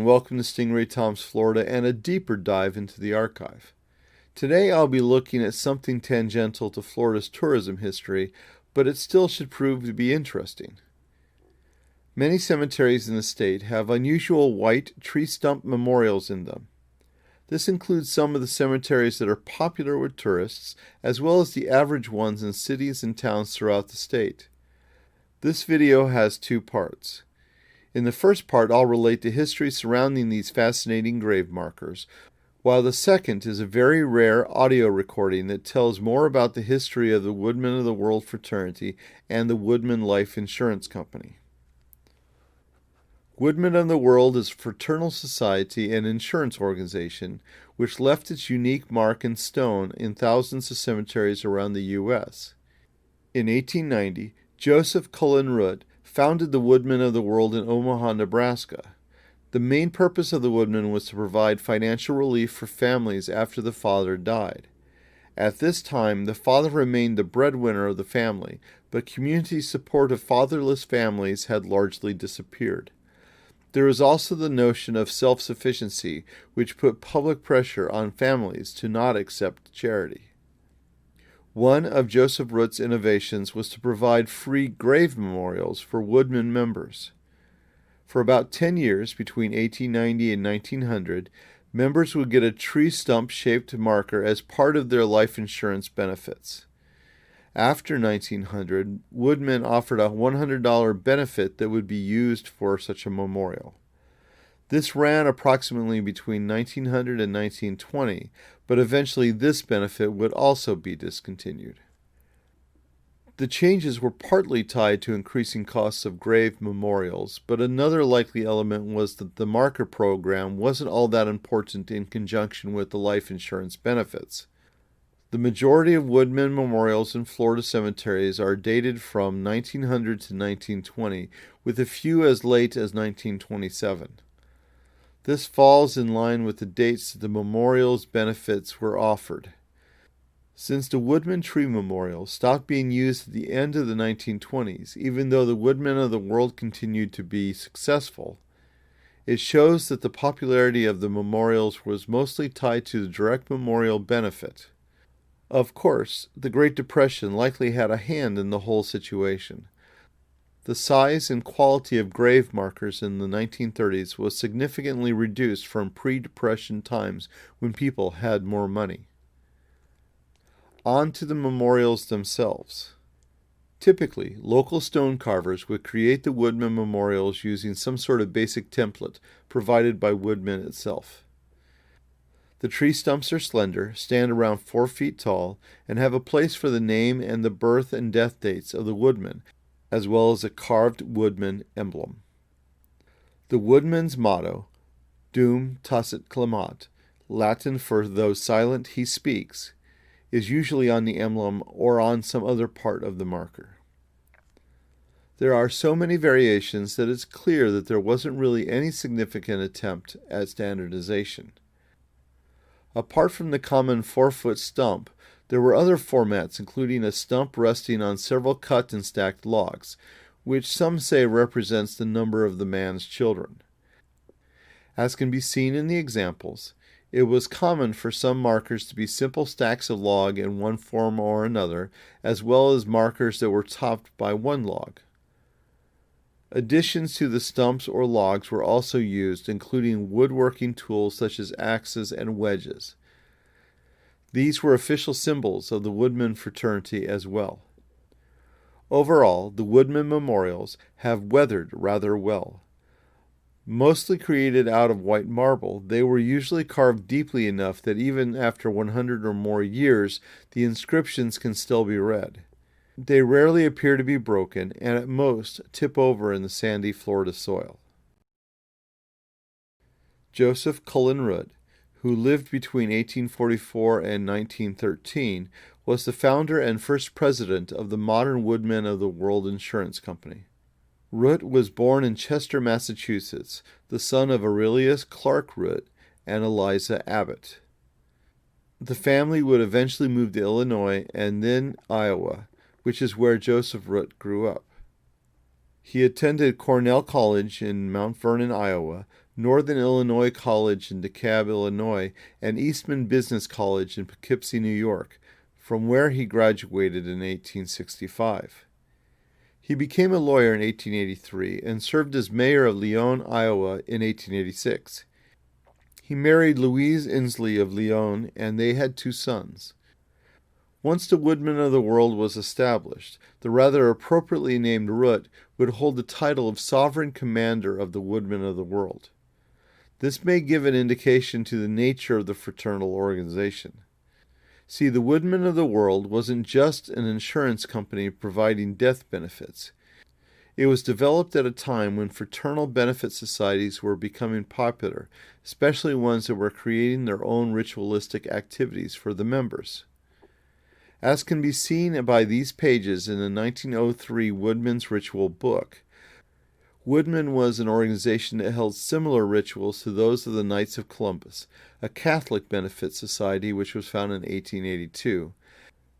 and welcome to Stingray Tom's Florida and a deeper dive into the archive. Today I'll be looking at something tangential to Florida's tourism history, but it still should prove to be interesting. Many cemeteries in the state have unusual white tree stump memorials in them. This includes some of the cemeteries that are popular with tourists, as well as the average ones in cities and towns throughout the state. This video has two parts. In the first part, I'll relate the history surrounding these fascinating grave markers, while the second is a very rare audio recording that tells more about the history of the Woodmen of the World fraternity and the Woodmen Life Insurance Company. Woodmen of the World is a fraternal society and insurance organization which left its unique mark in stone in thousands of cemeteries around the U.S. In 1890, Joseph Cullen Root founded the Woodmen of the World in Omaha, Nebraska. The main purpose of the Woodmen was to provide financial relief for families after the father died. At this time, the father remained the breadwinner of the family, but community support of fatherless families had largely disappeared. There was also the notion of self-sufficiency, which put public pressure on families to not accept charity. One of Joseph Root's innovations was to provide free grave memorials for Woodmen members. For about 10 years, between 1890 and 1900, members would get a tree stump-shaped marker as part of their life insurance benefits. After 1900, Woodmen offered a $100 benefit that would be used for such a memorial. This ran approximately between 1900 and 1920, but eventually this benefit would also be discontinued. The changes were partly tied to increasing costs of grave memorials, but another likely element was that the marker program wasn't all that important in conjunction with the life insurance benefits. The majority of Woodmen memorials in Florida cemeteries are dated from 1900 to 1920, with a few as late as 1927. This falls in line with the dates that the memorial's benefits were offered. Since the Woodmen tree memorial stopped being used at the end of the 1920s, even though the Woodmen of the World continued to be successful, it shows that the popularity of the memorials was mostly tied to the direct memorial benefit. Of course, the Great Depression likely had a hand in the whole situation. The size and quality of grave markers in the 1930s was significantly reduced from pre-Depression times when people had more money. On to the memorials themselves. Typically, local stone carvers would create the Woodmen memorials using some sort of basic template provided by Woodmen itself. The tree stumps are slender, stand around 4 feet tall, and have a place for the name and the birth and death dates of the Woodmen, as well as a carved Woodmen emblem. The Woodmen's motto, Dum tacet clamat, Latin for though silent he speaks, is usually on the emblem or on some other part of the marker. There are so many variations that it's clear that there wasn't really any significant attempt at standardization. Apart from the common 4-foot stump, there were other formats, including a stump resting on several cut and stacked logs, which some say represents the number of the man's children. As can be seen in the examples, it was common for some markers to be simple stacks of log in one form or another, as well as markers that were topped by one log. Additions to the stumps or logs were also used, including woodworking tools such as axes and wedges. These were official symbols of the Woodmen fraternity as well. Overall, the Woodmen memorials have weathered rather well. Mostly created out of white marble, they were usually carved deeply enough that even after 100 or more years, the inscriptions can still be read. They rarely appear to be broken and at most tip over in the sandy Florida soil. Joseph Cullen Root, who lived between 1844 and 1913, was the founder and first president of the modern Woodmen of the World Insurance Company. Root was born in Chester, Massachusetts, the son of Aurelius Clark Root and Eliza Abbott. The family would eventually move to Illinois and then Iowa, which is where Joseph Root grew up. He attended Cornell College in Mount Vernon, Iowa, Northern Illinois College in DeKalb, Illinois, and Eastman Business College in Poughkeepsie, New York, from where he graduated in 1865. He became a lawyer in 1883 and served as mayor of Leon, Iowa in 1886. He married Louise Inslee of Leon, and they had 2 sons. Once the Woodmen of the World was established, the rather appropriately named Root would hold the title of Sovereign Commander of the Woodmen of the World. This may give an indication to the nature of the fraternal organization. See, the Woodmen of the World wasn't just an insurance company providing death benefits. It was developed at a time when fraternal benefit societies were becoming popular, especially ones that were creating their own ritualistic activities for the members. As can be seen by these pages in the 1903 Woodmen's Ritual book, Woodmen was an organization that held similar rituals to those of the Knights of Columbus, a Catholic benefit society which was founded in 1882.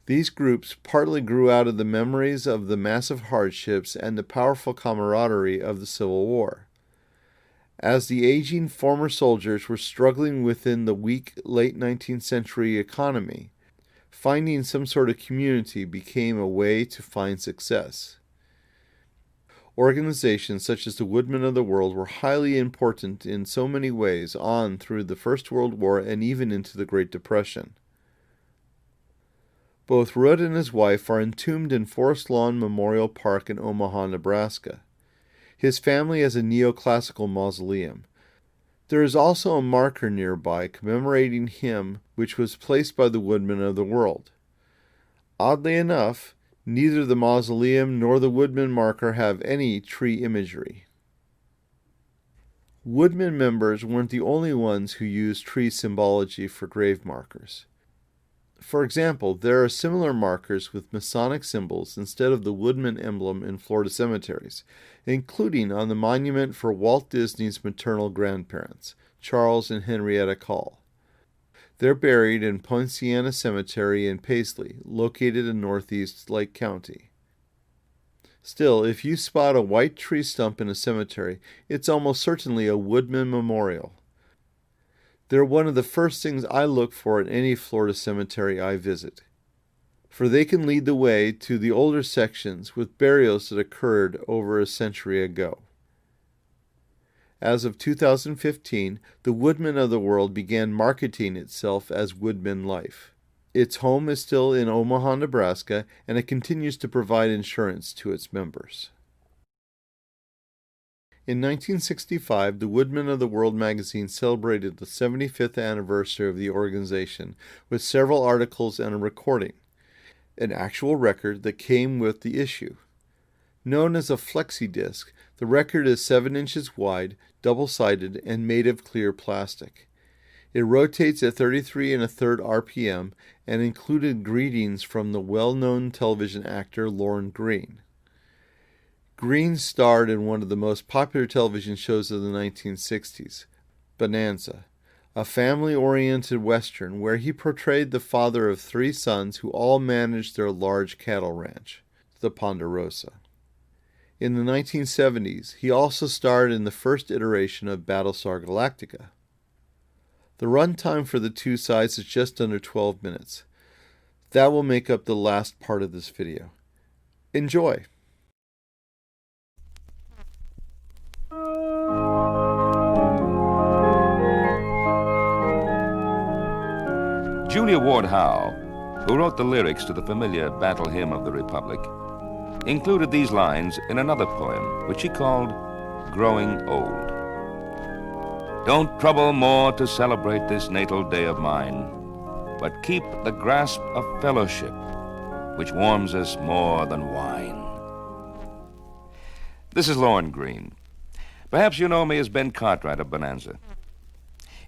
These groups partly grew out of the memories of the massive hardships and the powerful camaraderie of the Civil War. As the aging former soldiers were struggling within the weak late 19th century economy, finding some sort of community became a way to find success. Organizations such as the Woodmen of the World were highly important in so many ways on through the First World War and even into the Great Depression. Both Root and his wife are entombed in Forest Lawn Memorial Park in Omaha, Nebraska. His family has a neoclassical mausoleum. There is also a marker nearby commemorating him, which was placed by the Woodmen of the World. Oddly enough, neither the mausoleum nor the Woodmen marker have any tree imagery. Woodmen members weren't the only ones who used tree symbology for grave markers. For example, there are similar markers with Masonic symbols instead of the Woodmen emblem in Florida cemeteries, including on the monument for Walt Disney's maternal grandparents, Charles and Henrietta Call. They're buried in Poinciana Cemetery in Paisley, located in northeast Lake County. Still, if you spot a white tree stump in a cemetery, it's almost certainly a Woodmen memorial. They're one of the first things I look for in any Florida cemetery I visit, for they can lead the way to the older sections with burials that occurred over a century ago. As of 2015, the Woodmen of the World began marketing itself as Woodmen Life. Its home is still in Omaha, Nebraska, and it continues to provide insurance to its members. In 1965, the Woodmen of the World magazine celebrated the 75th anniversary of the organization with several articles and a recording, an actual record that came with the issue. Known as a flexi disc, the record is 7 inches wide, double-sided, and made of clear plastic. It rotates at 33 1/3 RPM and included greetings from the well-known television actor Lorne Greene. Greene starred in one of the most popular television shows of the 1960s, Bonanza, a family-oriented Western where he portrayed the father of 3 sons who all managed their large cattle ranch, the Ponderosa. In the 1970s, he also starred in the first iteration of Battlestar Galactica. The runtime for the 2 sides is just under 12 minutes. That will make up the last part of this video. Enjoy! Julia Ward Howe, who wrote the lyrics to the familiar Battle Hymn of the Republic, included these lines in another poem, which she called Growing Old. Don't trouble more to celebrate this natal day of mine, but keep the grasp of fellowship, which warms us more than wine. This is Lorne Greene. Perhaps you know me as Ben Cartwright of Bonanza.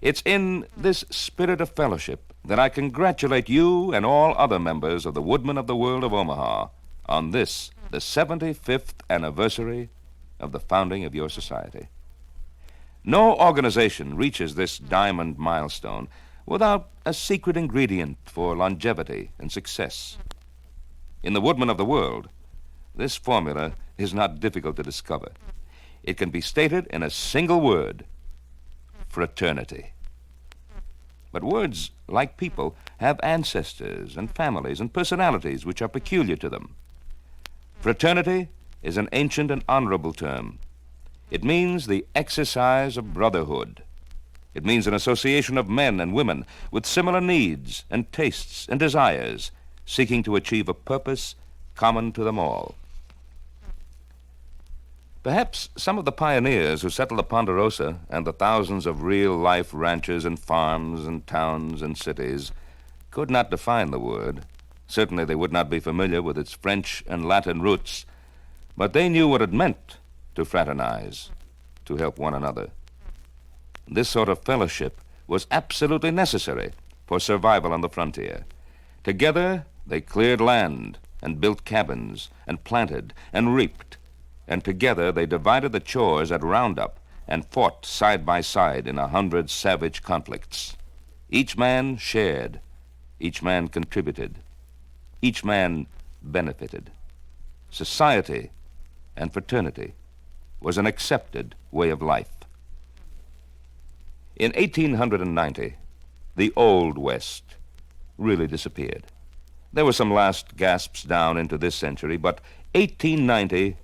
It's in this spirit of fellowship that I congratulate you and all other members of the Woodmen of the World of Omaha on this, the 75th anniversary of the founding of your society. No organization reaches this diamond milestone without a secret ingredient for longevity and success. In the Woodmen of the World, this formula is not difficult to discover. It can be stated in a single word: fraternity. But words, like people, have ancestors and families and personalities which are peculiar to them. Fraternity is an ancient and honorable term. It means the exercise of brotherhood. It means an association of men and women with similar needs and tastes and desires, seeking to achieve a purpose common to them all. Perhaps some of the pioneers who settled the Ponderosa and the thousands of real-life ranches and farms and towns and cities could not define the word. Certainly they would not be familiar with its French and Latin roots, but they knew what it meant to fraternize, to help one another. This sort of fellowship was absolutely necessary for survival on the frontier. Together, they cleared land and built cabins and planted and reaped, and together they divided the chores at roundup and fought side by side in 100 savage conflicts. Each man shared, each man contributed, each man benefited. Society and fraternity was an accepted way of life. In 1890, the Old West really disappeared. There were some last gasps down into this century, but 1890,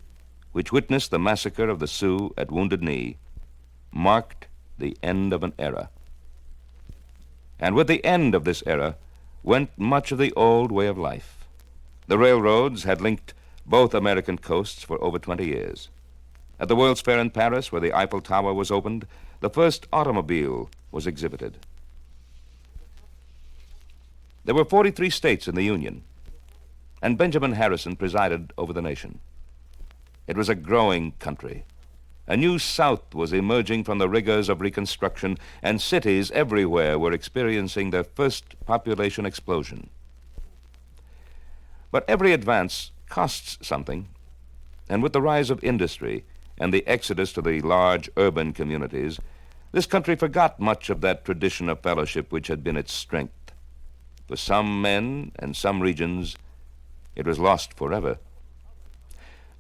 which witnessed the massacre of the Sioux at Wounded Knee, marked the end of an era. And with the end of this era went much of the old way of life. The railroads had linked both American coasts for over 20 years. At the World's Fair in Paris, where the Eiffel Tower was opened, the first automobile was exhibited. There were 43 states in the Union, and Benjamin Harrison presided over the nation. It was a growing country. A new South was emerging from the rigors of Reconstruction, and cities everywhere were experiencing their first population explosion. But every advance costs something, and with the rise of industry and the exodus to the large urban communities, this country forgot much of that tradition of fellowship which had been its strength. For some men and some regions, it was lost forever.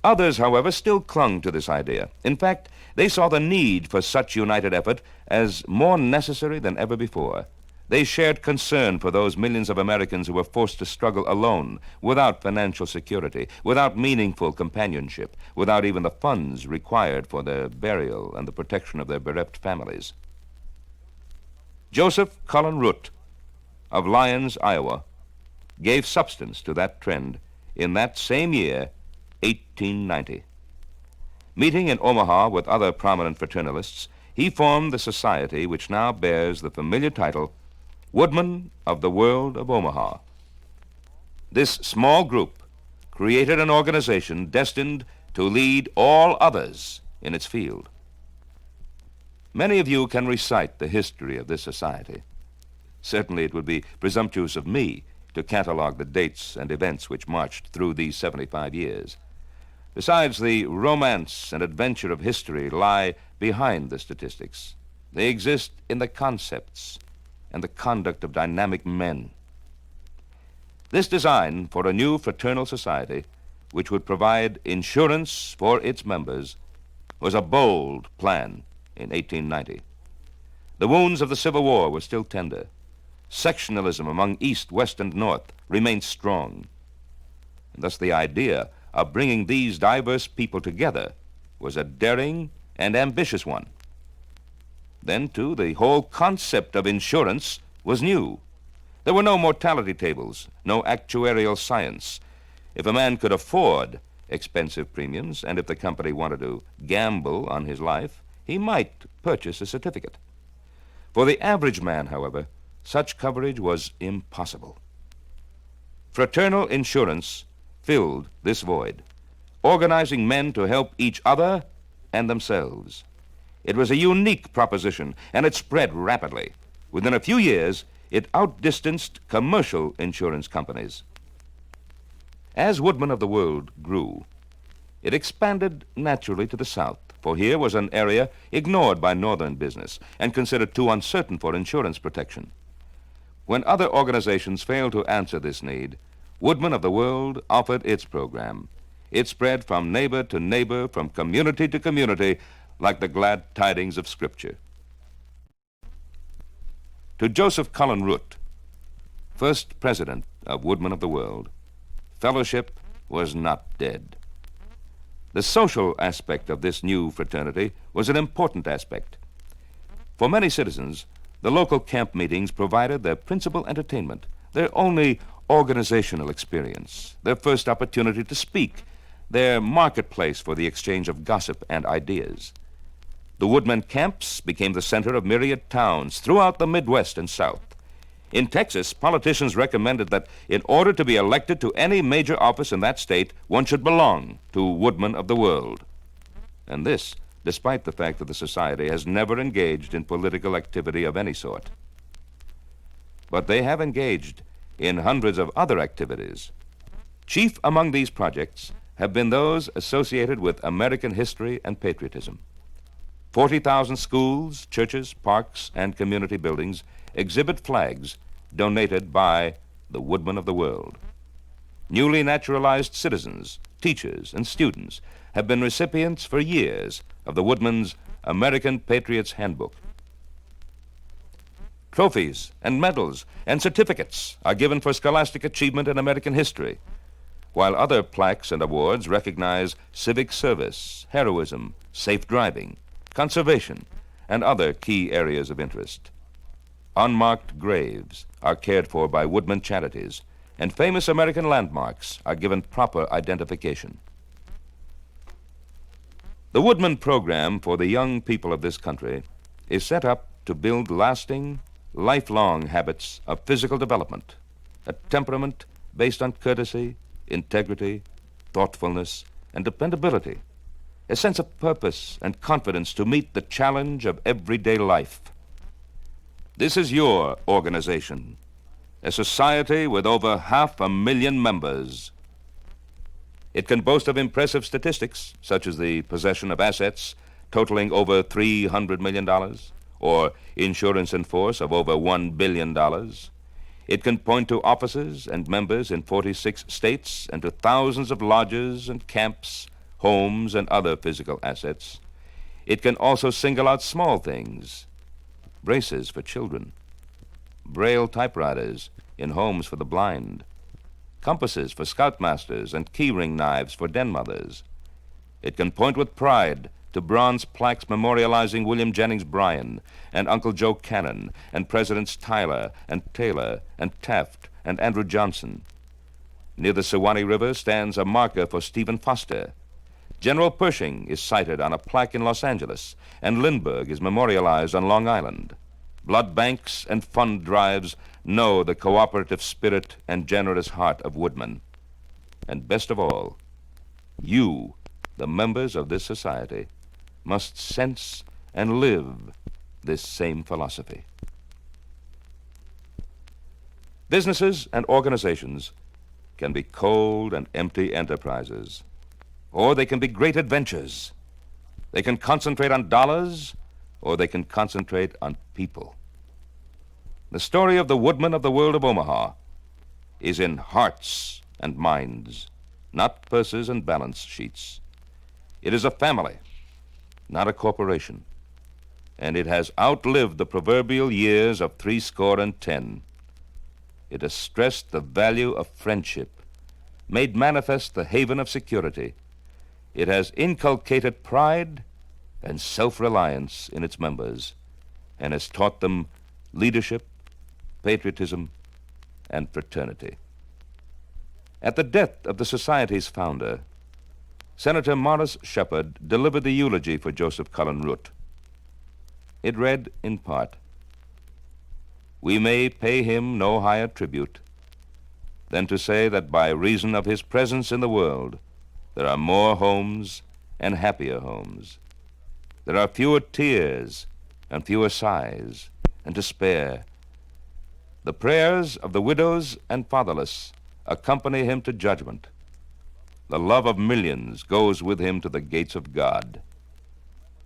Others, however, still clung to this idea. In fact, they saw the need for such united effort as more necessary than ever before. They shared concern for those millions of Americans who were forced to struggle alone, without financial security, without meaningful companionship, without even the funds required for their burial and the protection of their bereft families. Joseph Cullen Root of Lyons, Iowa, gave substance to that trend in that same year, 1890. Meeting in Omaha with other prominent fraternalists, he formed the society which now bears the familiar title Woodmen of the World of Omaha. This small group created an organization destined to lead all others in its field. Many of you can recite the history of this society. Certainly it would be presumptuous of me to catalog the dates and events which marched through these 75 years. Besides, the romance and adventure of history lie behind the statistics. They exist in the concepts and the conduct of dynamic men. This design for a new fraternal society, which would provide insurance for its members, was a bold plan in 1890. The wounds of the Civil War were still tender. Sectionalism among East, West, and North remained strong. And thus the idea of bringing these diverse people together was a daring and ambitious one. Then, too, the whole concept of insurance was new. There were no mortality tables, no actuarial science. If a man could afford expensive premiums, and if the company wanted to gamble on his life, he might purchase a certificate. For the average man, however, such coverage was impossible. Fraternal insurance filled this void, organizing men to help each other and themselves. It was a unique proposition, and it spread rapidly. Within a few years, it outdistanced commercial insurance companies. As Woodmen of the World grew, it expanded naturally to the south, for here was an area ignored by northern business and considered too uncertain for insurance protection. When other organizations failed to answer this need, Woodmen of the World offered its program. It spread from neighbor to neighbor, from community to community, like the glad tidings of Scripture. To Joseph Cullen Root, first president of Woodmen of the World, fellowship was not dead. The social aspect of this new fraternity was an important aspect. For many citizens, the local camp meetings provided their principal entertainment, their only organizational experience, their first opportunity to speak, their marketplace for the exchange of gossip and ideas. The Woodmen camps became the center of myriad towns throughout the Midwest and South. In Texas, politicians recommended that in order to be elected to any major office in that state, one should belong to Woodmen of the World. And this, despite the fact that the society has never engaged in political activity of any sort. But they have engaged in hundreds of other activities. Chief among these projects have been those associated with American history and patriotism. 40,000 schools, churches, parks, and community buildings exhibit flags donated by the Woodmen of the World. Newly naturalized citizens, teachers, and students have been recipients for years of the Woodmen's American Patriots Handbook. Trophies and medals and certificates are given for scholastic achievement in American history, while other plaques and awards recognize civic service, heroism, safe driving, conservation, and other key areas of interest. Unmarked graves are cared for by Woodmen charities, and famous American landmarks are given proper identification. The Woodmen program for the young people of this country is set up to build lasting, lifelong habits of physical development, a temperament based on courtesy, integrity, thoughtfulness, and dependability, a sense of purpose and confidence to meet the challenge of everyday life. This is your organization, a society with over 500,000 members. It can boast of impressive statistics, such as the possession of assets totaling over $300 million, or insurance in force of over $1 billion. It can point to offices and members in 46 states and to thousands of lodges and camps, homes, and other physical assets. It can also single out small things: braces for children, Braille typewriters in homes for the blind, compasses for scoutmasters, and keyring knives for den mothers. It can point with pride to bronze plaques memorializing William Jennings Bryan and Uncle Joe Cannon and Presidents Tyler and Taylor and Taft and Andrew Johnson. Near the Suwannee River stands a marker for Stephen Foster. General Pershing is cited on a plaque in Los Angeles, and Lindbergh is memorialized on Long Island. Blood banks and fund drives know the cooperative spirit and generous heart of Woodmen. And best of all, you, the members of this society, must sense and live this same philosophy. Businesses and organizations can be cold and empty enterprises, or they can be great adventures. They can concentrate on dollars, or they can concentrate on people. The story of the Woodmen of the World of Omaha is in hearts and minds, not purses and balance sheets. It is a family, not a corporation, and it has outlived the proverbial years of 70. It has stressed the value of friendship, made manifest the haven of security. It has inculcated pride and self-reliance in its members, and has taught them leadership, patriotism, and fraternity. At the death of the society's founder, Senator Morris Shepherd delivered the eulogy for Joseph Cullen Root. It read in part, "We may pay him no higher tribute than to say that by reason of his presence in the world, there are more homes and happier homes. There are fewer tears and fewer sighs, and to spare. The prayers of the widows and fatherless accompany him to judgment. The love of millions goes with him to the gates of God.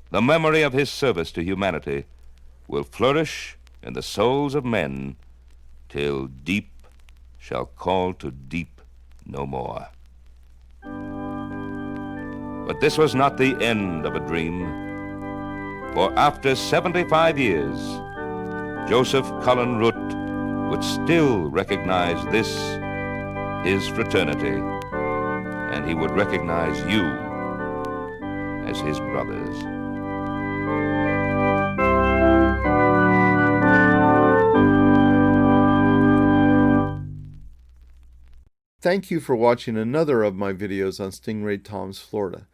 The memory of his service to humanity will flourish in the souls of men till deep shall call to deep no more." But this was not the end of a dream, for after 75 years, Joseph Cullen Root would still recognize this, his fraternity, and he would recognize you as his brothers. Thank you for watching another of my videos on Stingray Tom's Florida.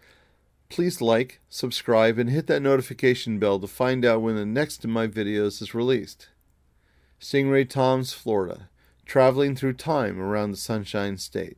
Please like, subscribe, and hit that notification bell to find out when the next of my videos is released. Stingray Tom's Florida, traveling through time around the Sunshine State.